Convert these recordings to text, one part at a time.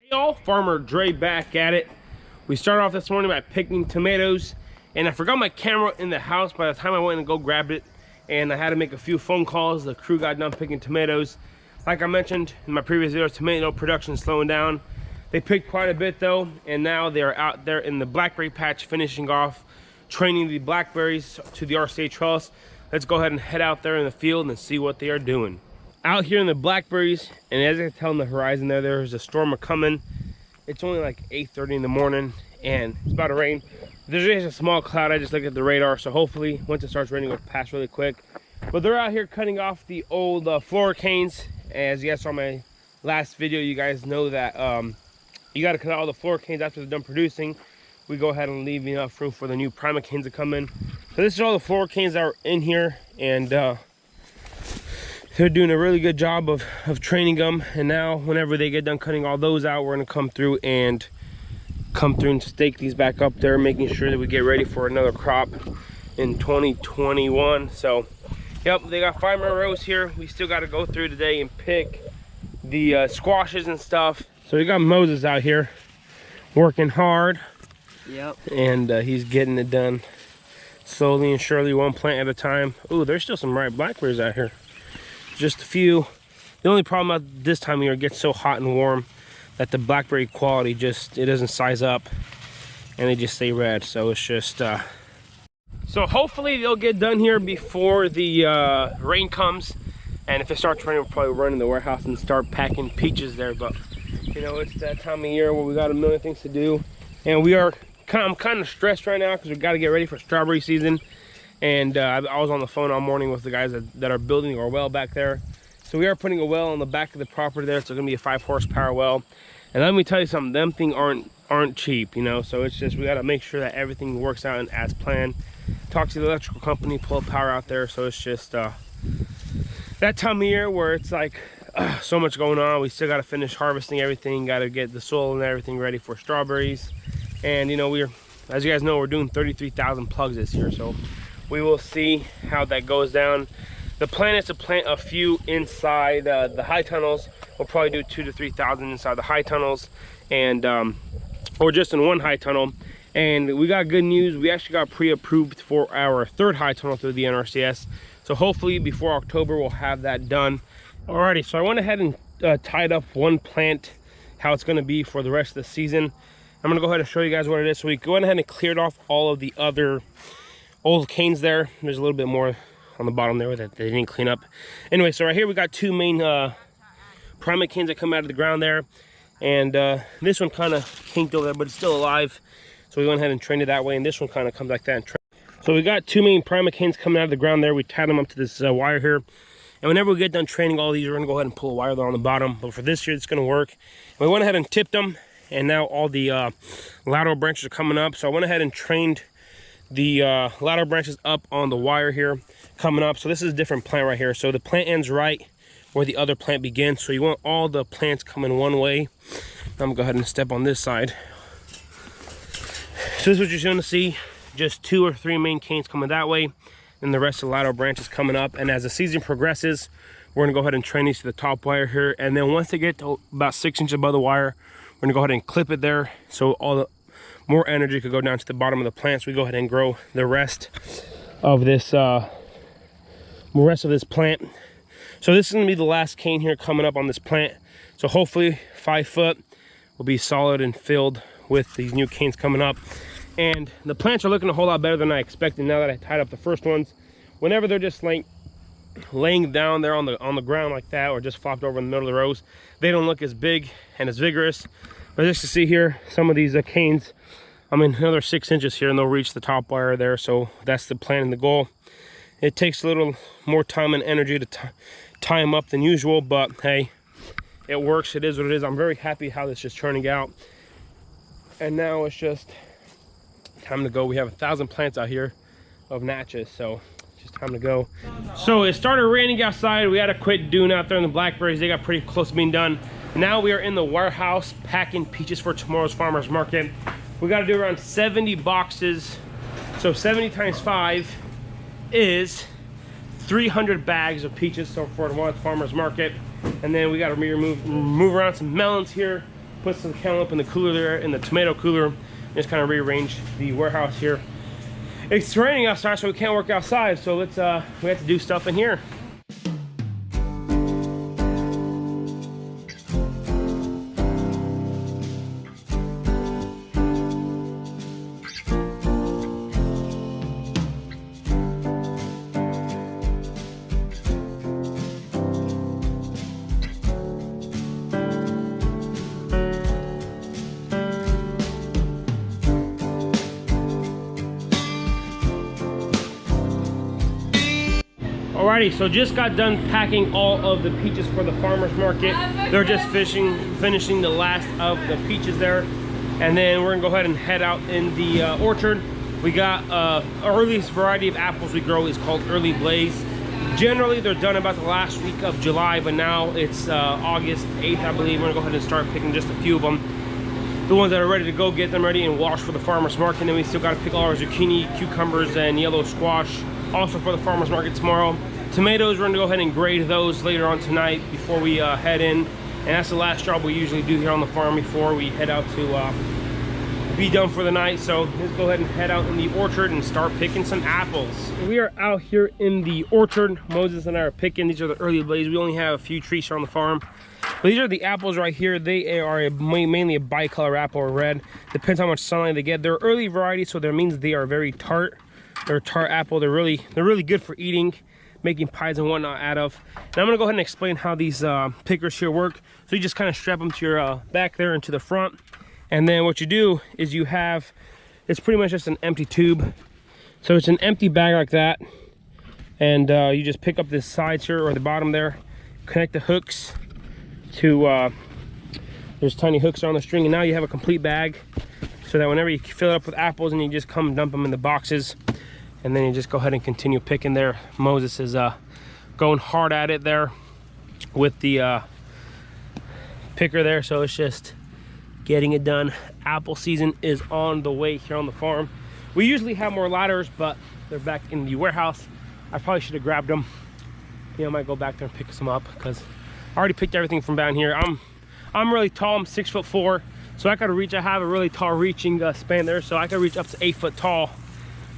Hey all, Farmer Dre back at it. We started off this morning by picking tomatoes, and I forgot my camera in the house by the time I went and go grab it, and I had to make a few phone calls. The crew got done picking tomatoes. Like I mentioned in my previous video, tomato production is slowing down. They picked quite a bit though, and now they're out there in the blackberry patch finishing off, training the blackberries to the RCA trellis. Let's go ahead and head out there in the field and see what they are doing. Out here in the blackberries, and as I can tell on the horizon there's a storm coming. It's only like 8:30 in the morning and it's about to rain. There's just a small cloud. I just looked at the radar, so hopefully once it starts raining it'll pass really quick. But they're out here cutting off the old flower canes. As you guys saw my last video, you guys know that you got to cut out all the flower canes after they're done producing. We go ahead and leave enough room for the new prima canes to come in. So this is all the flower canes that are in here, and they're doing a really good job of training them. And now whenever they get done cutting all those out, we're going to come through and stake these back up there, making sure that we get ready for another crop in 2021. So yep, they got 5 more rows here. We still got to go through today and pick the squashes and stuff. So we got Moses out here working hard. Yep. And he's getting it done slowly and surely, one plant at a time. Ooh, there's still some ripe blackberries out here. Just a few. The only problem at this time of year, it gets so hot and warm that the blackberry quality it doesn't size up and they just stay red. So it's just so hopefully they'll get done here before the rain comes, and if it starts raining we'll probably run in the warehouse and start packing peaches there. But you know, it's that time of year where we got a million things to do, and I'm kind of stressed right now because we got to get ready for strawberry season. And I was on the phone all morning with the guys that are building our well back there. So we are putting a well on the back of the property there. It's going to be a 5 horsepower well. And let me tell you something, them things aren't cheap, you know. So it's just, we got to make sure that everything works out and as planned. Talk to the electrical company, pull power out there. So it's just that time of year where it's like so much going on. We still got to finish harvesting everything, got to get the soil and everything ready for strawberries. And you know, as you guys know, we're doing 33,000 plugs this year. So we will see how that goes down. The plan is to plant a few inside the high tunnels. We'll probably do 2,000 to 3,000 inside the high tunnels, and or just in one high tunnel. And we got good news. We actually got pre-approved for our 3rd high tunnel through the NRCS. So hopefully before October we'll have that done. Alrighty, so I went ahead and tied up one plant, how it's going to be for the rest of the season. I'm going to go ahead and show you guys what it is. So we went ahead and cleared off all of the other old canes there. There's a little bit more on the bottom there that they didn't clean up. Anyway, so right here we got 2 main prima canes that come out of the ground there, and this one kind of kinked over there, but it's still alive. So we went ahead and trained it that way, and this one kind of comes like that. So we got 2 main prima canes coming out of the ground there. We tied them up to this wire here, and whenever we get done training all these, we're gonna go ahead and pull a wire there on the bottom. But for this year, it's gonna work. And we went ahead and tipped them, and now all the lateral branches are coming up. So I went ahead and trained the lateral branches up on the wire here coming up. So this is a different plant right here. So the plant ends right where the other plant begins. So you want all the plants coming one way. I'm gonna go ahead and step on this side. So this is what you're going to see. Just 2 or 3 main canes coming that way, and the rest of the lateral branches coming up. And as the season progresses, we're gonna go ahead and train these to the top wire here. And then once they get to about 6 inches above the wire, we're gonna go ahead and clip it there, so all the more energy could go down to the bottom of the plant. So we go ahead and grow the rest of this plant. So this is gonna be the last cane here coming up on this plant. So hopefully 5 foot will be solid and filled with these new canes coming up. And the plants are looking a whole lot better than I expected now that I tied up the first ones. Whenever they're just like laying down there on the ground like that, or just flopped over in the middle of the rows, they don't look as big and as vigorous. But just to see here, some of these canes, I mean, another 6 inches here and they'll reach the top wire there. So that's the plan and the goal. It takes a little more time and energy to tie them up than usual, but hey, it works. It is what it is. I'm very happy how this is turning out. And now it's just time to go. We have 1,000 plants out here of natchez, so it's just time to go. So it started raining outside. We had to quit doing out there in the blackberries. They got pretty close to being done. Now we are in the warehouse packing peaches for tomorrow's farmers market. We got to do around 70 boxes. So 70 times 5 is 300 bags of peaches, so for tomorrow's farmers market. And then we got to move around some melons here, put some cantaloupe in the cooler there, in the tomato cooler. Just kind of rearrange the warehouse here. It's raining outside, so we can't work outside. So let's we have to do stuff in here. Alrighty, so just got done packing all of the peaches for the farmer's market. They're just finishing the last of the peaches there. And then we're gonna go ahead and head out in the orchard. We got our earliest variety of apples we grow is called Early Blaze. Generally, they're done about the last week of July, but now it's August 8th, I believe. We're gonna go ahead and start picking just a few of them. The ones that are ready to go, get them ready and wash for the farmer's market. And then we still gotta pick all our zucchini, cucumbers, and yellow squash, also for the farmer's market tomorrow. Tomatoes, we're gonna go ahead and grade those later on tonight before we head in. And that's the last job we usually do here on the farm before we head out to be done for the night. So let's go ahead and head out in the orchard and start picking some apples. We are out here in the orchard. Moses and I are picking. These are the Early Blaze. We only have a few trees here on the farm. But these are the apples right here. They are mainly a bicolor apple or red. Depends how much sunlight they get. They're early varieties, so that means they are very tart. They're a tart apple. They're really good for eating, making pies and whatnot out of. And I'm gonna go ahead and explain how these pickers here work. So you just kind of strap them to your back there and to the front. And then what you do is you have, it's pretty much just an empty tube. So it's an empty bag like that. And you just pick up the sides here or the bottom there, connect the hooks to, there's tiny hooks on the string. And now you have a complete bag so that whenever you fill it up with apples and you just come dump them in the boxes. And then you just go ahead and continue picking there. Moses is going hard at it there with the picker there. So it's just getting it done. Apple season is on the way here on the farm. We usually have more ladders, but they're back in the warehouse. I probably should have grabbed them. You know, I might go back there and pick some up because I already picked everything from down here. I'm really tall. I'm 6'4", so I gotta reach. I have a really tall reaching span there, so I can reach up to 8 foot tall.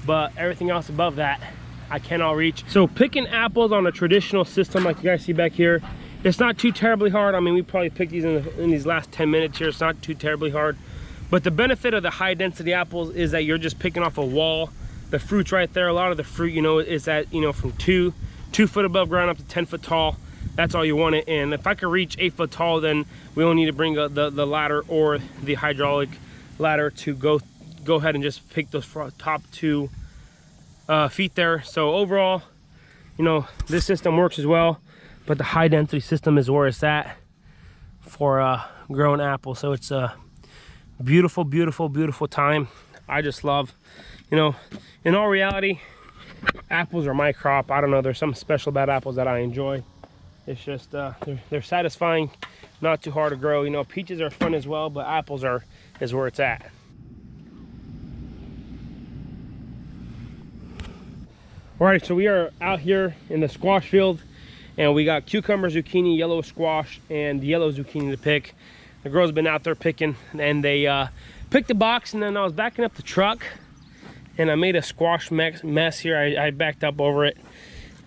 But everything else above that, I cannot reach. So picking apples on a traditional system like you guys see back here, it's not too terribly hard. I mean, we probably picked these in these last 10 minutes here. It's not too terribly hard. But the benefit of the high density apples is that you're just picking off a wall. The fruit's right there. A lot of the fruit, you know, is at, you know, from 2 foot above ground up to 10 foot tall. That's all you want it. And if I could reach 8 foot tall, then we only need to bring the ladder or the hydraulic ladder to go ahead and just pick those top 2 feet there. So overall, you know, this system works as well, but the high density system is where it's at for growing apples. So it's a beautiful, beautiful, beautiful time. I just love, you know, in all reality, apples are my crop. I don't know, there's something special about apples that I enjoy. It's just they're satisfying, not too hard to grow. You know, peaches are fun as well, but apples is where it's at. All right, so we are out here in the squash field, and we got cucumber, zucchini, yellow squash, and yellow zucchini to pick. The girls have been out there picking, and they picked the box, and then I was backing up the truck, and I made a squash mess here. I backed up over it.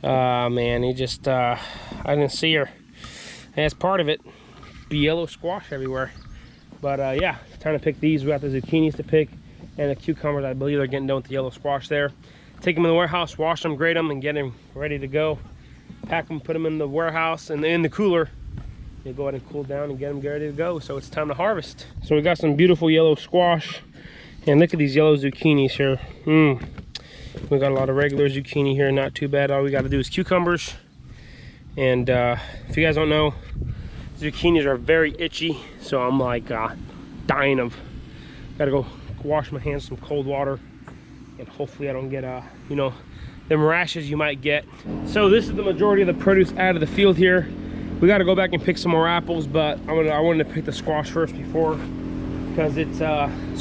Man, he just, I didn't see her. And that's part of it. Be yellow squash everywhere. But yeah, time to pick these. We got the zucchinis to pick, and the cucumbers. I believe they're getting done with the yellow squash there. Take them in the warehouse, wash them, grate them, and get them ready to go. Pack them, put them in the warehouse and in the cooler. They go ahead and cool down and get them ready to go. So it's time to harvest. So we got some beautiful yellow squash, and look at these yellow zucchinis here. We got a lot of regular zucchini here, not too bad. All we got to do is cucumbers. And if you guys don't know, zucchinis are very itchy, so I'm like dying of. Gotta go wash my hands in some cold water, and hopefully I don't get you know, them rashes you might get. So this is the majority of the produce out of the field here. We got to go back and pick some more apples, but I wanted to pick the squash first before, because it's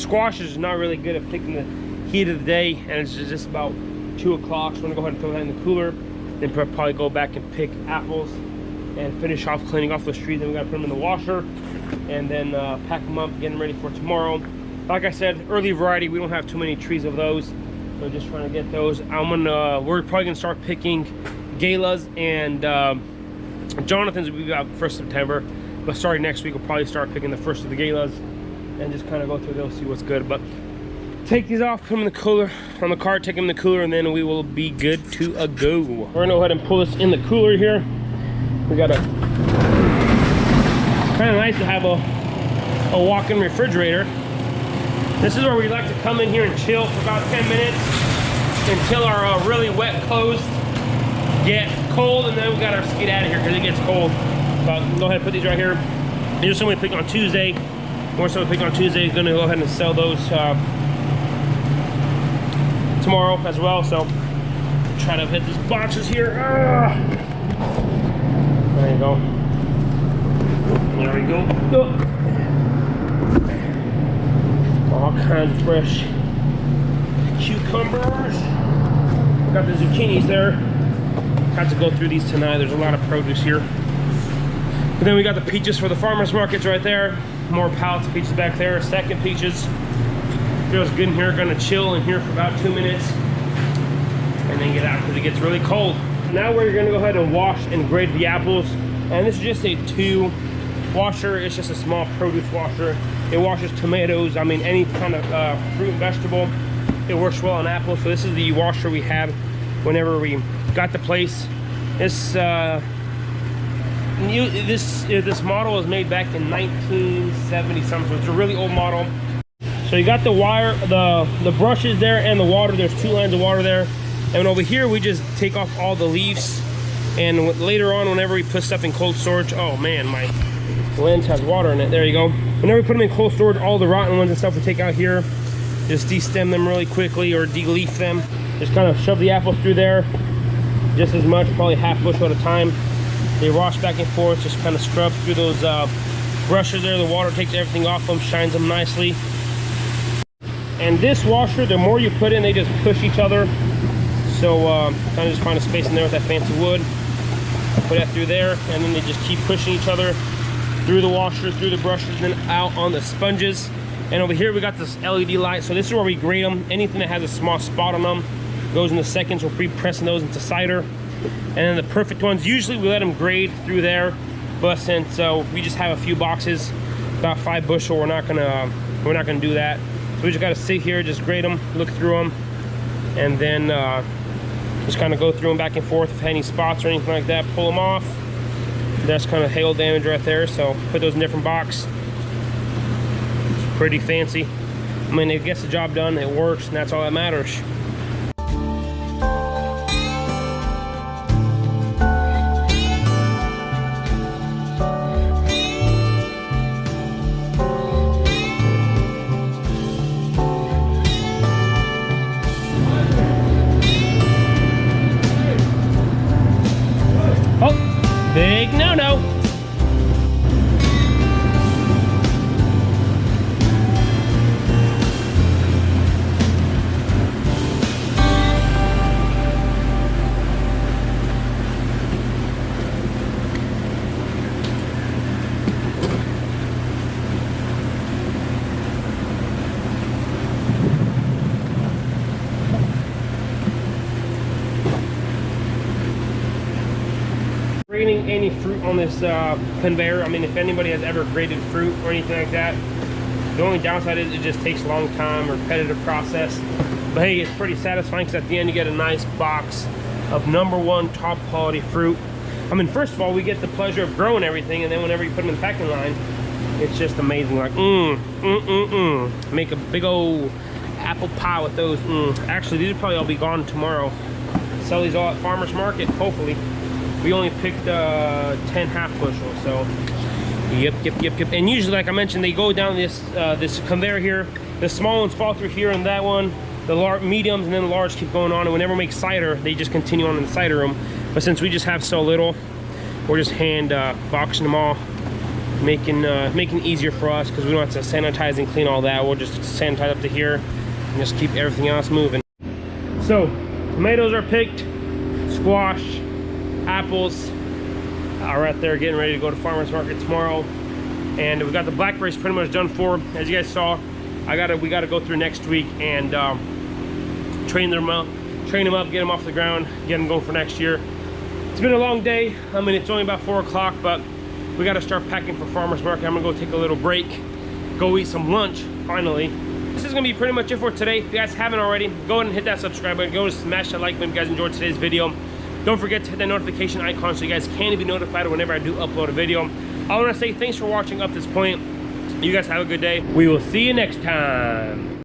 squash is not really good at picking the heat of the day, and it's just about 2 o'clock. So I'm gonna go ahead and throw that in the cooler, then probably go back and pick apples and finish off cleaning off those trees. Then we got to put them in the washer and then pack them up, get them ready for tomorrow. Like I said, early variety, we don't have too many trees of those, so just trying to get those. We're probably gonna start picking galas, and Jonathan's will be about 1st September, but starting next week we'll probably start picking the first of the galas and just kind of go through those, see what's good. But take these off, put them in the cooler, on the cart, take them in the cooler, and then we will be good to go. We're gonna go ahead and pull this in the cooler here. We got kind of nice to have a walk-in refrigerator. This is where we like to come in here and chill for about 10 minutes until our really wet clothes get cold, and then we gotta get out of here because it gets cold. So go ahead and put these right here. Here's somebody picked on Tuesday. More somebody picked on Tuesday. Is gonna go ahead and sell those tomorrow as well. So try to hit these boxes here. There you go. There we go. All kinds of fresh cucumbers. Got the zucchinis there. Have to go through these tonight. There's a lot of produce here. And then we got the peaches for the farmers markets right there. More pallets of peaches back there. Second peaches. Feels good in here. Gonna chill in here for about 2 minutes and then get out because it gets really cold. Now we're gonna go ahead and wash and grate the apples. And this is just a 2 washer. It's just a small produce washer. It washes tomatoes, I mean any kind of fruit and vegetable. It works well on apples. So this is the washer we had whenever we got the place. This this model was made back in 1970 something, so it's a really old model. So you got the wire, the brushes there, and the water. There's 2 lines of water there. And over here we just take off all the leaves, and later on whenever we put stuff in cold storage, oh man, my lens has water in it. There you go. Whenever we put them in cold storage, all the rotten ones and stuff we take out here, just de-stem them really quickly or de-leaf them. Just kind of shove the apples through there just as much, probably half bushel at a time. They wash back and forth, just kind of scrub through those brushes there. The water takes everything off them, shines them nicely. And this washer, the more you put in, they just push each other. So kind of just find a space in there with that fancy wood. Put that through there, and then they just keep pushing each other through the washer, through the brushes, and then out on the sponges. And over here we got this LED light. So this is where we grate them. Anything that has a small spot on them goes into seconds. We're pre-pressing those into cider. And then the perfect ones, usually we let them grade through there, but since we just have a few boxes, about 5 bushel, we're not gonna do that. So we just gotta sit here, just grade them, look through them, and then just kind of go through them back and forth. If any spots or anything like that, pull them off. That's kind of hail damage right there, so put those in a different box. It's pretty fancy. I mean, it gets the job done, it works, and that's all that matters. Big no-no. Grating any fruit on this conveyor. I mean, if anybody has ever grated fruit or anything like that, the only downside is it just takes a long time, repetitive process. But hey, it's pretty satisfying because at the end you get a nice box of #1 top quality fruit. I mean, first of all, we get the pleasure of growing everything, and then whenever you put them in the packing line, it's just amazing. Like, make a big old apple pie with those. Actually, these will probably all be gone tomorrow. Sell these all at farmers market, hopefully. We only picked 10 half bushels, so yep. And usually, like I mentioned, they go down this this conveyor here. The small ones fall through here and that one. The large, mediums, and then the large keep going on. And whenever we make cider, they just continue on in the cider room. But since we just have so little, we're just hand boxing them all, making it easier for us because we don't have to sanitize and clean all that. We'll just sanitize up to here and just keep everything else moving. So tomatoes are picked, squash, apples are right there getting ready to go to farmers market tomorrow, And we got the blackberries pretty much done for. As you guys saw, we gotta go through next week and train them up, get them off the ground, get them going for next year. It's been a long day. I mean, it's only about 4 o'clock, but we gotta start packing for farmers market. I'm gonna go take a little break, go eat some lunch, finally. This is gonna be pretty much it for today. If you guys haven't already, go ahead and hit that subscribe button. Go and smash that like button if you guys enjoyed today's video. Don't forget to hit that notification icon so you guys can be notified whenever I do upload a video. I wanna say thanks for watching up this point. You guys have a good day. We will see you next time.